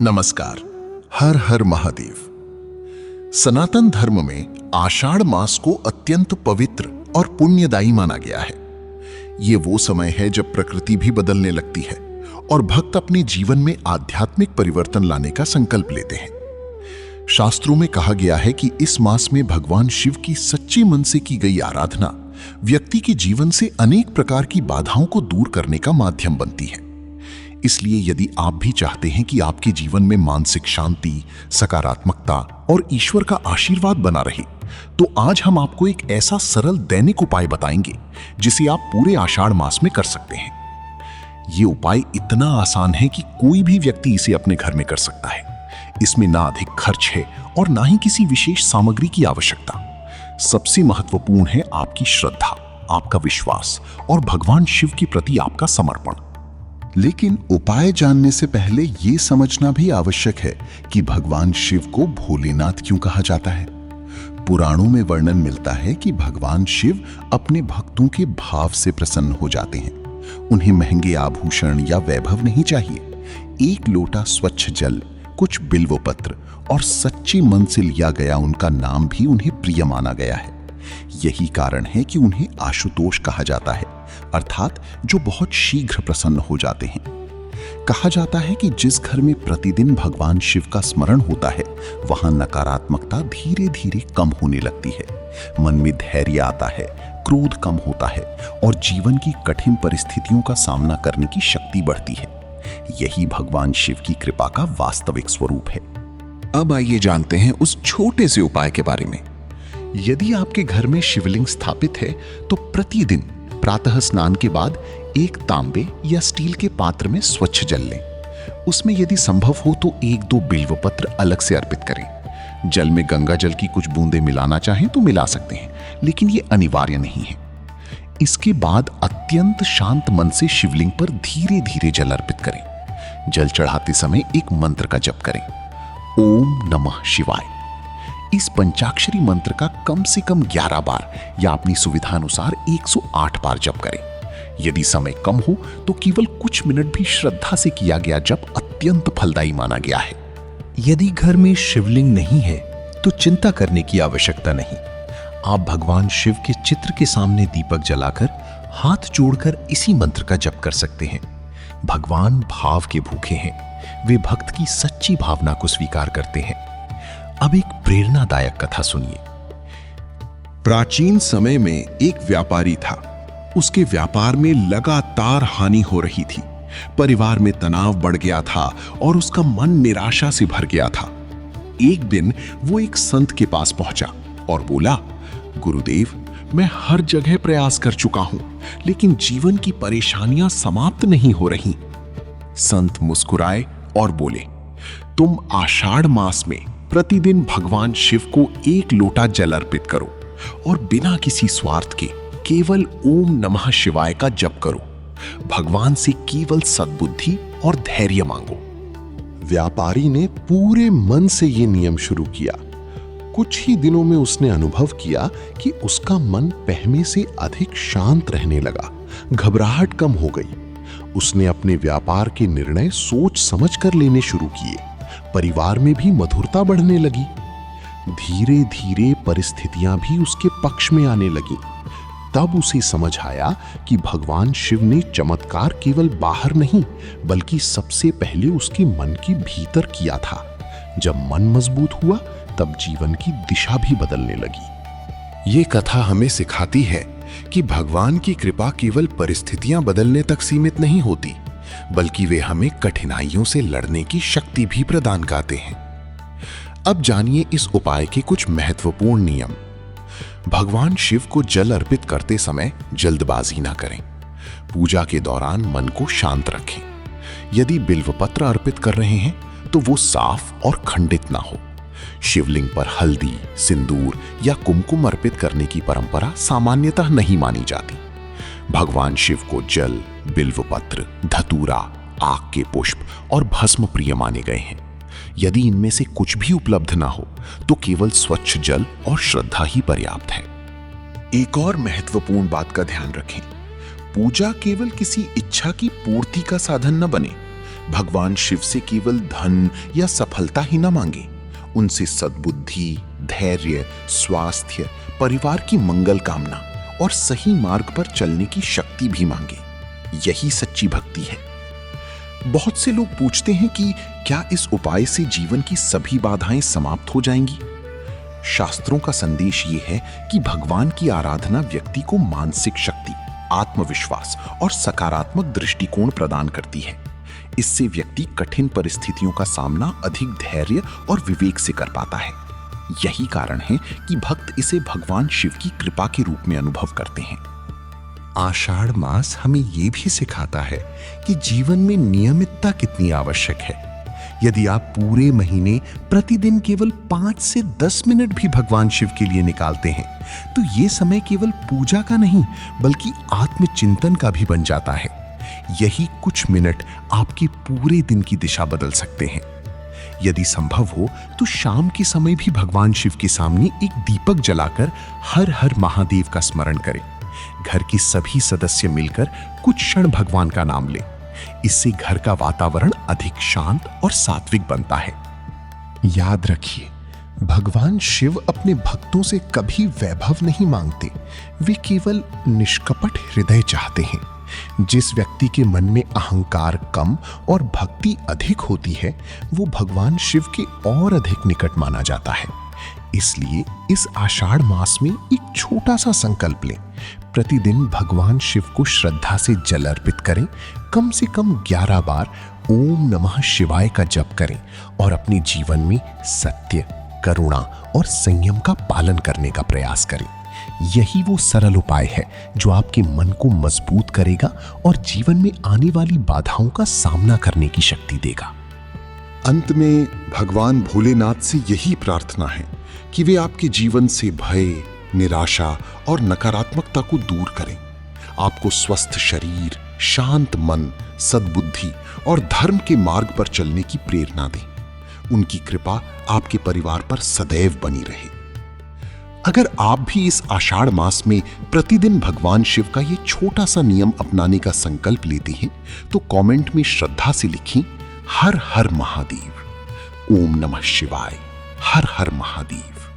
नमस्कार। हर हर महादेव। सनातन धर्म में आषाढ़ मास को अत्यंत पवित्र और पुण्यदायी माना गया है। ये वो समय है जब प्रकृति भी बदलने लगती है और भक्त अपने जीवन में आध्यात्मिक परिवर्तन लाने का संकल्प लेते हैं। शास्त्रों में कहा गया है कि इस मास में भगवान शिव की सच्चे मन से की गई आराधना व्यक्ति के जीवन से अनेक प्रकार की बाधाओं को दूर करने का माध्यम बनती है। इसलिए यदि आप भी चाहते हैं कि आपके जीवन में मानसिक शांति, सकारात्मकता और ईश्वर का आशीर्वाद बना रहे, तो आज हम आपको एक ऐसा सरल दैनिक उपाय बताएंगे जिसे आप पूरे आषाढ़ मास में कर सकते हैं। ये उपाय इतना आसान है कि कोई भी व्यक्ति इसे अपने घर में कर सकता है। इसमें ना अधिक खर्च है और ना ही किसी विशेष सामग्री की आवश्यकता। सबसे महत्वपूर्ण है आपकी श्रद्धा, आपका विश्वास और भगवान शिव के प्रति आपका समर्पण। लेकिन उपाय जानने से पहले ये समझना भी आवश्यक है कि भगवान शिव को भोलेनाथ क्यों कहा जाता है। पुराणों में वर्णन मिलता है कि भगवान शिव अपने भक्तों के भाव से प्रसन्न हो जाते हैं। उन्हें महंगे आभूषण या वैभव नहीं चाहिए। एक लोटा स्वच्छ जल, कुछ बिल्व पत्र और सच्चे मन से लिया गया उनका नाम भी उन्हें प्रिय माना गया है। यही कारण है कि उन्हें आशुतोष कहा जाता है, अर्थात जो बहुत शीघ्र प्रसन्न हो जाते हैं। कहा जाता है कि जिस घर में प्रतिदिन भगवान शिव का स्मरण होता है, वहां नकारात्मकता धीरे धीरे कम होने लगती है, मन में धैर्य आता है, क्रोध कम होता है और जीवन की कठिन परिस्थितियों का सामना करने की शक्ति बढ़ती है। यही भगवान शिव की कृपा का वास्तविक स्वरूप है। अब आइए जानते हैं उस छोटे से उपाय के बारे में। यदि आपके घर में शिवलिंग स्थापित है तो प्रतिदिन प्रातः स्नान के बाद एक तांबे या स्टील के पात्र में स्वच्छ जल लें। उसमें यदि संभव हो तो 1-2 बिल्व पत्र अलग से अर्पित करें। जल में गंगा जल की कुछ बूंदें मिलाना चाहें तो मिला सकते हैं, लेकिन ये अनिवार्य नहीं है। इसके बाद अत्यंत शांत मन से शिवलिंग पर धीरे धीरे जल अर्पित करें। जल चढ़ाते समय एक मंत्र का जप करें, ओम नमः शिवाय। इस पंचाक्षरी मंत्र का कम से कम 11 बार या अपनी सुविधानुसार 108 बार जप करें। यदि समय कम हो तो केवल कुछ मिनट भी श्रद्धा से किया गया जप अत्यंत फलदायी माना गया है। यदि घर में शिवलिंग नहीं है तो चिंता करने की आवश्यकता नहीं। आप भगवान शिव के चित्र के सामने दीपक जलाकर हाथ जोड़कर इसी मंत्र का जप कर सकते हैं। भगवान भाव के भूखे हैं, वे भक्त की सच्ची भावना को स्वीकार करते हैं। अब एक प्रेरणादायक कथा सुनिए। प्राचीन समय में एक व्यापारी था। उसके व्यापार में लगातार हानि हो रही थी। परिवार में तनाव बढ़ गया था और उसका मन निराशा से भर गया था। एक दिन वो एक संत के पास पहुंचा और बोला, गुरुदेव, मैं हर जगह प्रयास कर चुका हूं, लेकिन जीवन की परेशानियां समाप्त नहीं हो रही। संत मुस्कुराए और बोले, तुम आषाढ़ मास में प्रतिदिन भगवान शिव को 1 लोटा जल अर्पित करो और बिना किसी स्वार्थ के केवल ओम नमः शिवाय का जप करो। भगवान से केवल सद्बुद्धि और धैर्य मांगो। व्यापारी ने पूरे मन से ये नियम शुरू किया। कुछ ही दिनों में उसने अनुभव किया कि उसका मन पहले से अधिक शांत रहने लगा, घबराहट कम हो गई। उसने अपने व्यापार के निर्णय सोच समझ कर लेने शुरू किए। परिवार में भी मधुरता बढ़ने लगी। धीरे धीरे परिस्थितियां भी उसके पक्ष में आने लगी। तब उसे समझ आया कि भगवान शिव ने चमत्कार केवल बाहर नहीं, बल्कि सबसे पहले उसके मन के भीतर किया था। जब मन मजबूत हुआ, तब जीवन की दिशा भी बदलने लगी। ये कथा हमें सिखाती है कि भगवान की कृपा केवल परिस्थितियां बदलने तक सीमित नहीं होती, बल्कि वे हमें कठिनाइयों से लड़ने की शक्ति भी प्रदान करते हैं। अब जानिए इस उपाय के कुछ महत्वपूर्ण नियम। भगवान शिव को जल अर्पित करते समय जल्दबाजी ना करें। पूजा के दौरान मन को शांत रखें। यदि बिल्व पत्र अर्पित कर रहे हैं तो वो साफ और खंडित ना हो। शिवलिंग पर हल्दी, सिंदूर या कुमकुम अर्पित करने की परंपरा सामान्यतः नहीं मानी जाती। भगवान शिव को जल, बिल्व पत्र, धतूरा, आक के पुष्प और भस्म प्रिय माने गए हैं। यदि इनमें से कुछ भी उपलब्ध ना हो तो केवल स्वच्छ जल और श्रद्धा ही पर्याप्त है। एक और महत्वपूर्ण बात का ध्यान रखें। पूजा केवल किसी इच्छा की पूर्ति का साधन न बने, भगवान शिव से केवल धन या सफलता ही न मांगे, उनसे सद्बुद्धि, धैर्य, स्वास्थ्य, परिवार की मंगल कामना और सही मार्ग पर चलने की शक्ति भी मांगे। यही सच्ची भक्ति है। बहुत से लोग पूछते हैं कि क्या इस उपाय से जीवन की सभी बाधाएं समाप्त हो जाएंगी? शास्त्रों का संदेश ये है कि भगवान की आराधना व्यक्ति को मानसिक शक्ति, आत्मविश्वास और सकारात्मक दृष्टिकोण प्रदान करती है। इससे व्यक्ति कठिन परिस्थितियों का सामना अधिक धैर्य और विवेक से कर पाता है। यही कारण है कि भक्त इसे भगवान शिव की कृपा के रूप में अनुभव करते हैं। आषाढ़ मास हमें यह भी सिखाता है कि जीवन में नियमितता कितनी आवश्यक है। यदि आप पूरे महीने प्रतिदिन केवल 5 से 10 मिनट भी भगवान शिव के लिए निकालते हैं, तो ये समय केवल पूजा का नहीं बल्कि आत्मचिंतन का भी बन जाता है। यही कुछ मिनट आपके पूरे दिन की दिशा बदल सकते हैं। यदि संभव हो तो शाम के समय भी भगवान शिव के सामने एक दीपक जलाकर हर हर महादेव का स्मरण करें। घर के सभी सदस्य मिलकर कुछ क्षण भगवान का नाम लें। इससे घर का वातावरण अधिक शांत और सात्विक बनता है। याद रखिए, भगवान शिव अपने भक्तों से कभी वैभव नहीं मांगते, वे केवल निष्कपट हृदय चाहते हैं। जिस व्यक्ति के मन में अहंकार कम और भक्ति अधिक होती है, वो भगवान शिव के और अधिक निकट माना जाता है। इसलिए इस आषाढ़ मास में एक छोटा सा संकल्प लें। प्रतिदिन भगवान शिव को श्रद्धा से जल अर्पित करें। कम से कम 11 बार ओम नमः शिवाय का जप करें और अपने जीवन में सत्य, करुणा और संयम का पालन करने का प्रयास करें। यही वो सरल उपाय है जो आपके मन को मजबूत करेगा और जीवन में आने वाली बाधाओं का सामना करने की शक्ति देगा। अंत में भगवान भोलेनाथ से यही प्रार्थना है कि वे आपके जीवन से भय, निराशा और नकारात्मकता को दूर करें। आपको स्वस्थ शरीर, शांत मन, सद्बुद्धि और धर्म के मार्ग पर चलने की प्रेरणा दें। उनकी कृपा आपके परिवार पर सदैव बनी रहे। अगर आप भी इस आषाढ़ मास में प्रतिदिन भगवान शिव का ये छोटा सा नियम अपनाने का संकल्प लेते हैं, तो कमेंट में श्रद्धा से लिखें, हर हर महादेव। ओम नमः शिवाय। हर हर महादेव।